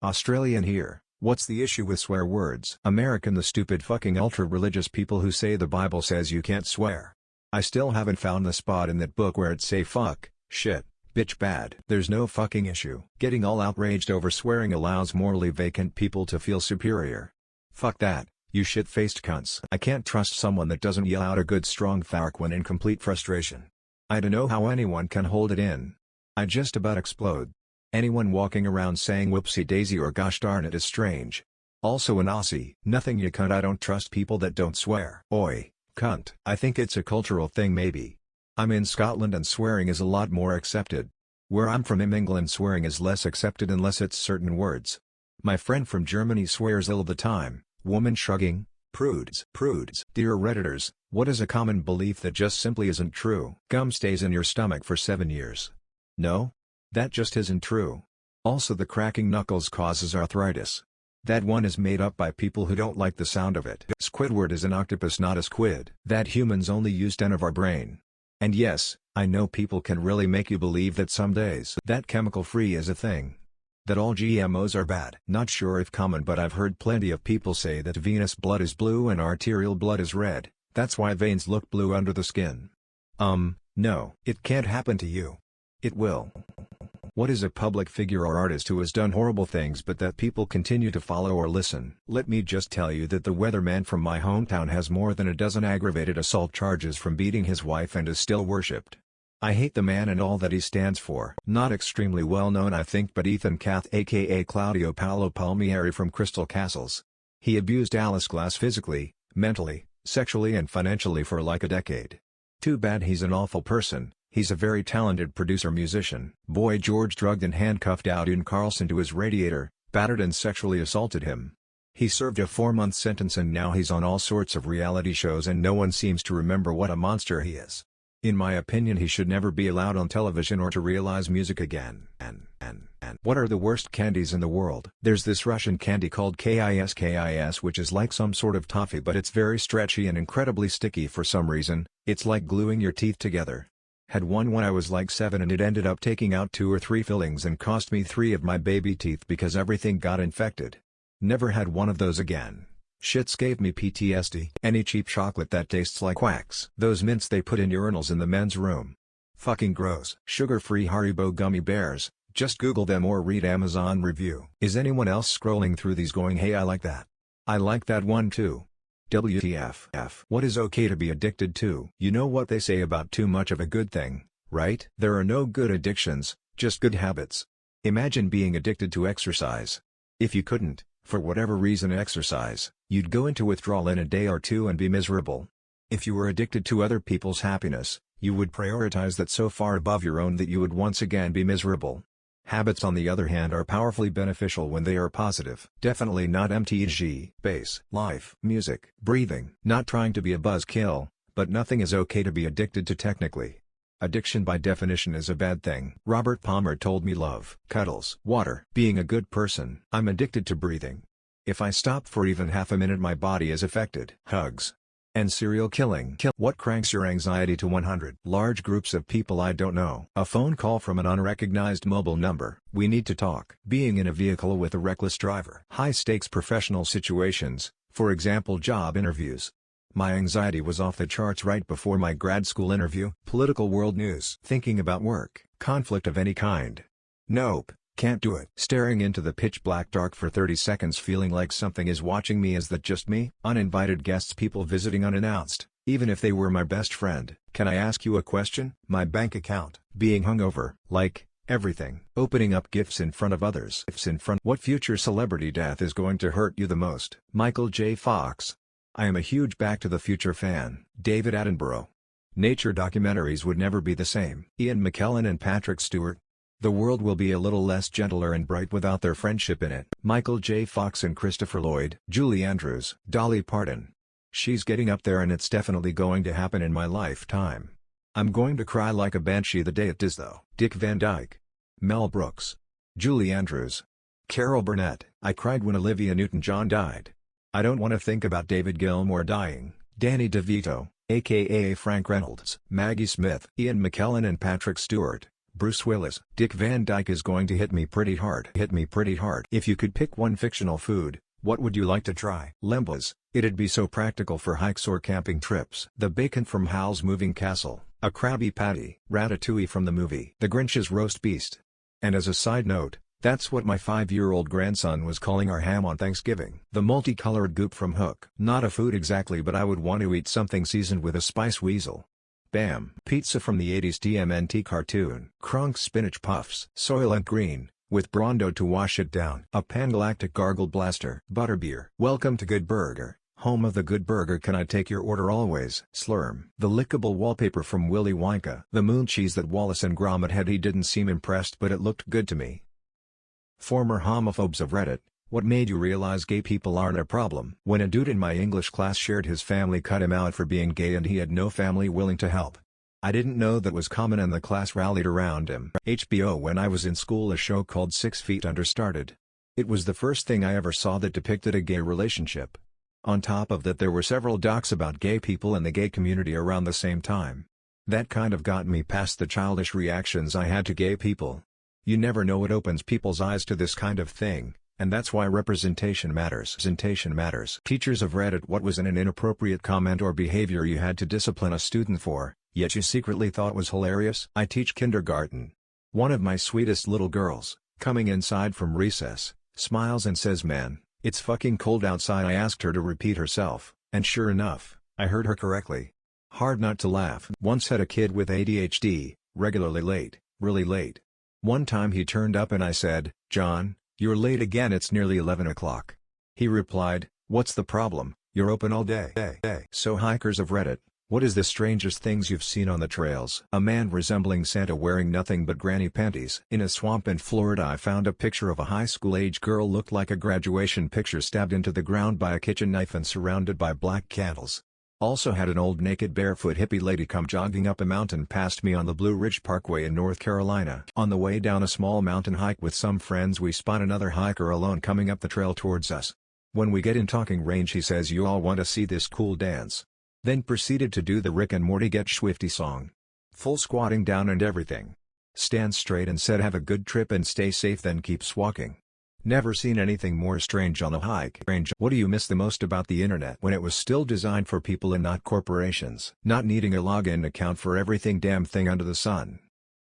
Australian here. What's the issue with swear words? American, the stupid fucking ultra-religious people who say the Bible says you can't swear. I still haven't found the spot in that book where it say fuck, shit, bitch bad. There's no fucking issue. Getting all outraged over swearing allows morally vacant people to feel superior. Fuck that, you shit-faced cunts. I can't trust someone that doesn't yell out a good strong fuck when in complete frustration. I don't know how anyone can hold it in. I just about explode. Anyone walking around saying whoopsie daisy or gosh darn it is strange. Also an Aussie. Nothing you cunt. I don't trust people that don't swear. Oi, cunt. I think it's a cultural thing maybe. I'm in Scotland and swearing is a lot more accepted. Where I'm from in England swearing is less accepted unless it's certain words. My friend from Germany swears all the time. Woman shrugging. Prudes. Prudes. Dear Redditors, what is a common belief that just simply isn't true? Gum stays in your stomach for 7 years. No? That just isn't true. Also, the cracking knuckles causes arthritis. That one is made up by people who don't like the sound of it. Squidward is an octopus, not a squid. That humans only use 10 of our brain. And yes, I know people can really make you believe that some days that chemical-free is a thing. That all GMOs are bad. Not sure if common, but I've heard plenty of people say that venous blood is blue and arterial blood is red. That's why veins look blue under the skin. No, it can't happen to you. It will. What is a public figure or artist who has done horrible things but that people continue to follow or listen? Let me just tell you that the weatherman from my hometown has more than a dozen aggravated assault charges from beating his wife and is still worshipped. I hate the man and all that he stands for. Not extremely well known I think, but Ethan Cath aka Claudio Paolo Palmieri from Crystal Castles. He abused Alice Glass physically, mentally, sexually and financially for like a decade. Too bad he's an awful person. He's a very talented producer-musician. Boy George drugged and handcuffed Audun Carlson to his radiator, battered and sexually assaulted him. He served a 4-month sentence and now he's on all sorts of reality shows and no one seems to remember what a monster he is. In my opinion he should never be allowed on television or to realize music again. What are the worst candies in the world? There's this Russian candy called Kiskis which is like some sort of toffee but it's very stretchy and incredibly sticky for some reason. It's like gluing your teeth together. Had one when I was like 7 and it ended up taking out 2 or 3 fillings and cost me 3 of my baby teeth because everything got infected. Never had one of those again. Shits gave me PTSD. Any cheap chocolate that tastes like wax. Those mints they put in urinals in the men's room. Fucking gross. Sugar-free Haribo gummy bears, just Google them or read Amazon review. Is anyone else scrolling through these going hey I like that? I like that one too. WTF. What is okay to be addicted to? You know what they say about too much of a good thing, right? There are no good addictions, just good habits. Imagine being addicted to exercise. If you couldn't, for whatever reason exercise, you'd go into withdrawal in a day or two and be miserable. If you were addicted to other people's happiness, you would prioritize that so far above your own that you would once again be miserable. Habits on the other hand are powerfully beneficial when they are positive. Definitely not MTG. Bass, life, music, breathing. Not trying to be a buzzkill, but nothing is okay to be addicted to technically. Addiction by definition is a bad thing. Robert Palmer told me love, cuddles, water, being a good person. I'm addicted to breathing. If I stop for even half a minute my body is affected. Hugs. And serial killing. What cranks your anxiety to 100? Large groups of people I don't know. A phone call from an unrecognized mobile number. We need to talk. Being in a vehicle with a reckless driver. High-stakes professional situations, for example job interviews. My anxiety was off the charts right before my grad school interview. Political world news. Thinking about work. Conflict of any kind. Nope. Can't do it. Staring into the pitch black dark for 30 seconds feeling like something is watching me. Is that just me? Uninvited guests, people visiting unannounced, even if they were my best friend. Can I ask you a question? My bank account. Being hungover. Like, everything. Opening up gifts in front of others. What future celebrity death is going to hurt you the most? Michael J. Fox. I am a huge Back to the Future fan. David Attenborough. Nature documentaries would never be the same. Ian McKellen and Patrick Stewart. The world will be a little less gentler and bright without their friendship in it. Michael J. Fox and Christopher Lloyd. Julie Andrews. Dolly Parton. She's getting up there and it's definitely going to happen in my lifetime. I'm going to cry like a banshee the day it does though. Dick Van Dyke. Mel Brooks. Julie Andrews. Carol Burnett. I cried when Olivia Newton-John died. I don't want to think about David Gilmour dying. Danny DeVito, aka Frank Reynolds. Maggie Smith. Ian McKellen and Patrick Stewart. Bruce Willis. Dick Van Dyke is going to hit me pretty hard. Hit me pretty hard. If you could pick one fictional food, what would you like to try? Lembas. It'd be so practical for hikes or camping trips. The bacon from Howl's Moving Castle. A Krabby Patty. Ratatouille from the movie The Grinch's Roast Beast. And as a side note, that's what my 5-year-old grandson was calling our ham on Thanksgiving. The multicolored goop from Hook. Not a food exactly, but I would want to eat something seasoned with a spice weasel. Bam. Pizza from the 80s TMNT cartoon. Kronk's Spinach Puffs. Soylent Green, with Brondo to wash it down. A Pan-Galactic Gargle Blaster. Butterbeer. Welcome to Good Burger, home of the Good Burger. Can I take your order always? Slurm. The lickable wallpaper from Willy Wonka. The moon cheese that Wallace and Gromit had. He didn't seem impressed, but it looked good to me. Former homophobes of Reddit, what made you realize gay people aren't a problem? When a dude in my English class shared his family cut him out for being gay and he had no family willing to help. I didn't know that was common and the class rallied around him. HBO. When I was in school, a show called 6 Feet Under started. It was the first thing I ever saw that depicted a gay relationship. On top of that, there were several docs about gay people and the gay community around the same time. That kind of got me past the childish reactions I had to gay people. You never know what opens people's eyes to this kind of thing, and that's why representation matters. Representation matters. Teachers of Reddit. What was an inappropriate comment or behavior you had to discipline a student for, yet you secretly thought was hilarious? I teach kindergarten. One of my sweetest little girls, coming inside from recess, smiles and says, "Man, it's fucking cold outside." I asked her to repeat herself, and sure enough, I heard her correctly. Hard not to laugh. Once had a kid with ADHD, regularly late, really late. One time he turned up and I said, "John, you're late again, it's nearly 11 o'clock. He replied, "What's the problem? You're open all day." So hikers of Reddit, what is the strangest things you've seen on the trails? A man resembling Santa wearing nothing but granny panties. In a swamp in Florida, I found a picture of a high school age girl, looked like a graduation picture, stabbed into the ground by a kitchen knife and surrounded by black candles. Also had an old naked barefoot hippie lady come jogging up a mountain past me on the Blue Ridge Parkway in North Carolina. On the way down a small mountain hike with some friends, we spot another hiker alone coming up the trail towards us. When we get in talking range, he says, "You all want to see this cool dance?" Then proceeded to do the Rick and Morty Get Swifty song. Full squatting down and everything. Stand straight and said, "Have a good trip and stay safe," then keeps walking. Never seen anything more strange on a hike. What do you miss the most about the internet? When it was still designed for people and not corporations. Not needing a login account for everything damn thing under the sun.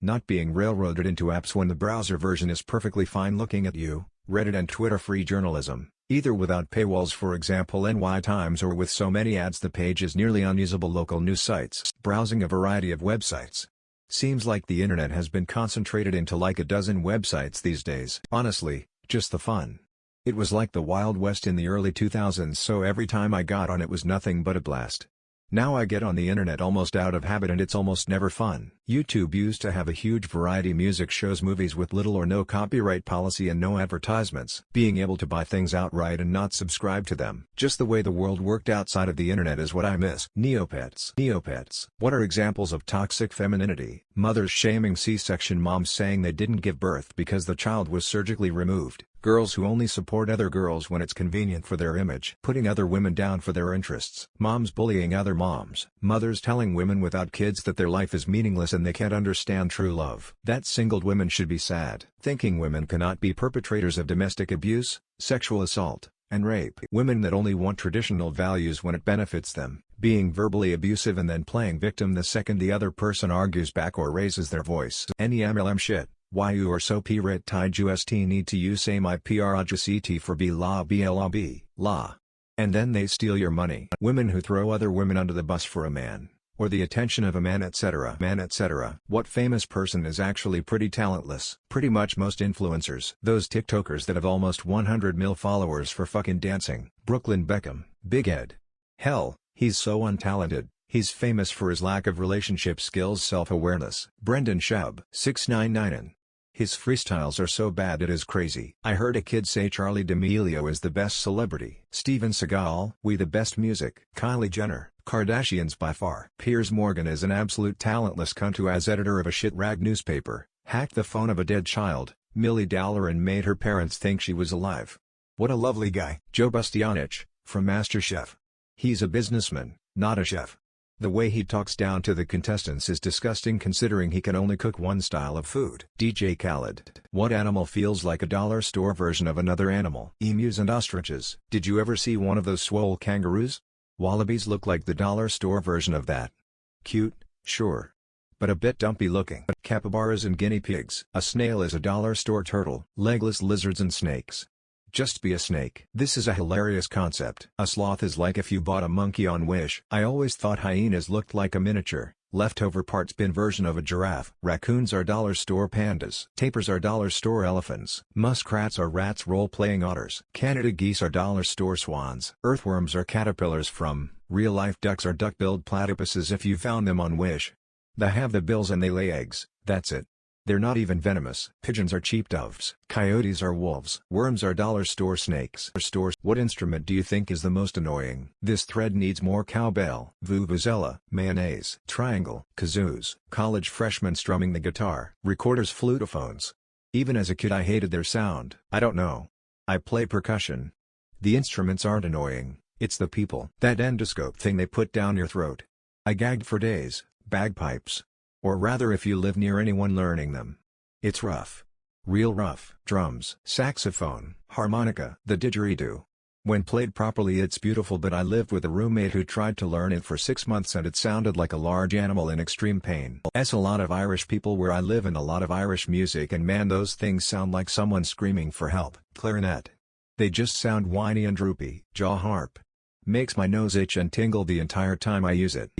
Not being railroaded into apps when the browser version is perfectly fine looking at you. Reddit and Twitter. Free journalism, either without paywalls, for example NY Times, or with so many ads the page is nearly unusable. Local news sites. Browsing a variety of websites. Seems like the internet has been concentrated into like a dozen websites these days. Honestly, just the fun. It was like the Wild West in the early 2000s, so every time I got on it was nothing but a blast. Now I get on the internet almost out of habit and it's almost never fun. YouTube used to have a huge variety: music, shows, movies with little or no copyright policy and no advertisements. Being able to buy things outright and not subscribe to them. Just the way the world worked outside of the internet is what I miss. Neopets. Neopets. What are examples of toxic femininity? Mothers shaming C-section moms, saying they didn't give birth because the child was surgically removed. Girls who only support other girls when it's convenient for their image. Putting other women down for their interests. Moms bullying other moms. Mothers telling women without kids that their life is meaningless and they can't understand true love. That singled women should be sad. Thinking women cannot be perpetrators of domestic abuse, sexual assault, and rape. Women that only want traditional values when it benefits them. Being verbally abusive and then playing victim the second the other person argues back or raises their voice. Any MLM shit. Why you are so pirate tied just need to use same IPRAJCT for B la BLAB, la. And then they steal your money. Women who throw other women under the bus for a man, or the attention of a man, etc. What famous person is actually pretty talentless? Pretty much most influencers. Those TikTokers that have almost 100 mil followers for fucking dancing. Brooklyn Beckham, Big Ed. Hell, he's so untalented. He's famous for his lack of relationship skills, self-awareness. Brendan Schaub, 699. His freestyles are so bad it is crazy. I heard a kid say Charli D'Amelio is the best celebrity. Steven Seagal, we the best music. Kylie Jenner, Kardashians by far. Piers Morgan is an absolute talentless cunt who, as editor of a shit rag newspaper, hacked the phone of a dead child, Millie Dowler, and made her parents think she was alive. What a lovely guy. Joe Bastianich, from MasterChef. He's a businessman, not a chef. The way he talks down to the contestants is disgusting considering he can only cook one style of food. DJ Khaled. What animal feels like a dollar store version of another animal? Emus and ostriches. Did you ever see one of those swole kangaroos? Wallabies look like the dollar store version of that. Cute, sure, but a bit dumpy looking. Capybaras and guinea pigs. A snail is a dollar store turtle. Legless lizards and snakes. Just be a snake. This is a hilarious concept. A sloth is like if you bought a monkey on Wish. I always thought hyenas looked like a miniature, leftover parts bin version of a giraffe. Raccoons are dollar store pandas. Tapirs are dollar store elephants. Muskrats are rats role-playing otters. Canada geese are dollar store swans. Earthworms are caterpillars from real-life ducks are duck-billed platypuses if you found them on Wish. They have the bills and they lay eggs, that's it. They're not even venomous. Pigeons are cheap doves. Coyotes are wolves. Worms are dollar store snakes. What instrument do you think is the most annoying? This thread needs more cowbell. Vuvuzela. Mayonnaise. Triangle. Kazoos. College freshmen strumming the guitar. Recorders. Flutophones. Even as a kid I hated their sound. I don't know. I play percussion. The instruments aren't annoying, it's the people. That endoscope thing they put down your throat. I gagged for days. Bagpipes. Or rather if you live near anyone learning them. It's rough. Real rough. Drums. Saxophone. Harmonica. The didgeridoo. When played properly it's beautiful, but I lived with a roommate who tried to learn it for 6 months and it sounded like a large animal in extreme pain. A lot of Irish people where I live and a lot of Irish music, and man, those things sound like someone screaming for help. Clarinet. They just sound whiny and droopy. Jaw harp. Makes my nose itch and tingle the entire time I use it.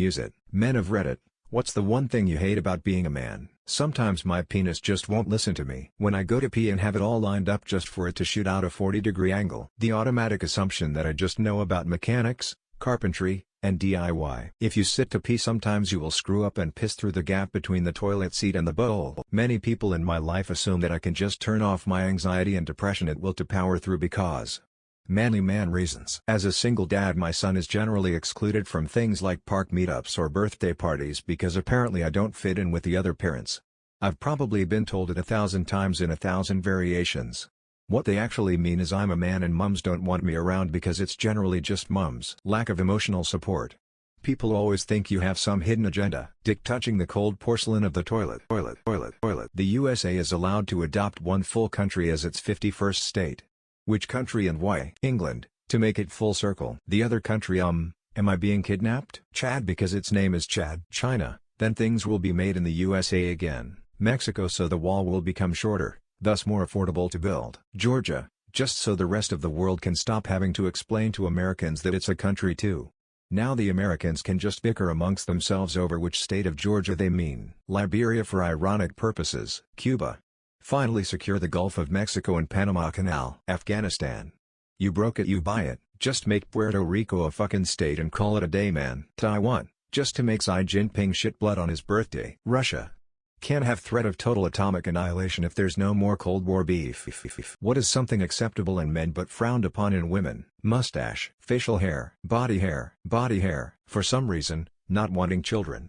Men of Reddit. What's the one thing you hate about being a man? Sometimes my penis just won't listen to me. When I go to pee and have it all lined up just for it to shoot out a 40-degree angle. The automatic assumption that I just know about mechanics, carpentry, and DIY. If you sit to pee sometimes you will screw up and piss through the gap between the toilet seat and the bowl. Many people in my life assume that I can just turn off my anxiety and depression at will to power through because manly man reasons. As a single dad, my son is generally excluded from things like park meetups or birthday parties because apparently I don't fit in with the other parents. I've probably been told it 1,000 times in 1,000 variations. What they actually mean is I'm a man and mums don't want me around because it's generally just mums. Lack of emotional support. People always think you have some hidden agenda. Dick touching the cold porcelain of the toilet. The USA is allowed to adopt one full country as its 51st state. Which country and why? England, to make it full circle. The other country am I being kidnapped? Chad because its name is Chad. China, then things will be made in the USA again. Mexico so the wall will become shorter, thus more affordable to build. Georgia, just so the rest of the world can stop having to explain to Americans that it's a country too. Now the Americans can just bicker amongst themselves over which state of Georgia they mean. Liberia for ironic purposes. Cuba. Finally secure the Gulf of Mexico and Panama Canal. Afghanistan. You broke it, you buy it, just make Puerto Rico a fucking state and call it a day, man. Taiwan, just to make Xi Jinping shit blood on his birthday. Russia. Can't have threat of total atomic annihilation if there's no more Cold War beef. What is something acceptable in men but frowned upon in women? Mustache. Facial hair. Body hair. Body hair. For some reason, not wanting children.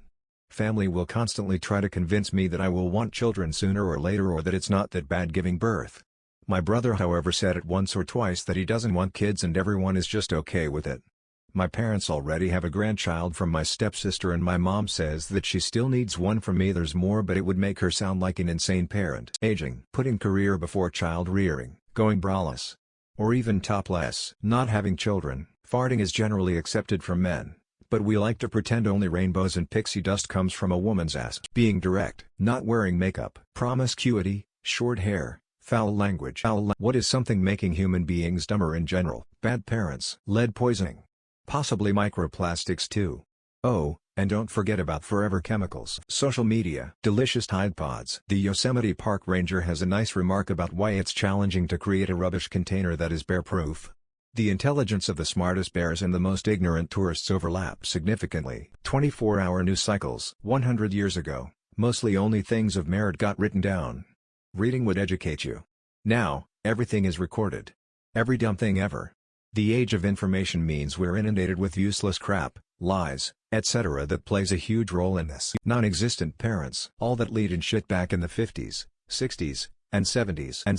Family will constantly try to convince me that I will want children sooner or later or that it's not that bad giving birth. My brother however said it once or twice that he doesn't want kids and everyone is just okay with it. My parents already have a grandchild from my stepsister and my mom says that she still needs one from me. There's more but it would make her sound like an insane parent. Aging. Putting career before child rearing. Going braless. Or even topless. Not having children. Farting is generally accepted from men. But we like to pretend only rainbows and pixie dust comes from a woman's ass. Being direct. Not wearing makeup. Promiscuity. Short hair. Foul language. What is something making human beings dumber in general? Bad parents. Lead poisoning. Possibly microplastics too. Oh, and don't forget about forever chemicals. Social media. Delicious Tide Pods. The Yosemite Park Ranger has a nice remark about why it's challenging to create a rubbish container that is bear-proof. The intelligence of the smartest bears and the most ignorant tourists overlap significantly. 24-hour news cycles. 100 years ago, mostly only things of merit got written down. Reading would educate you. Now, everything is recorded. Every dumb thing ever. The age of information means we're inundated with useless crap, lies, etc. that plays a huge role in this. Non-existent parents. All that lead in shit back in the 50s, 60s, and 70s. And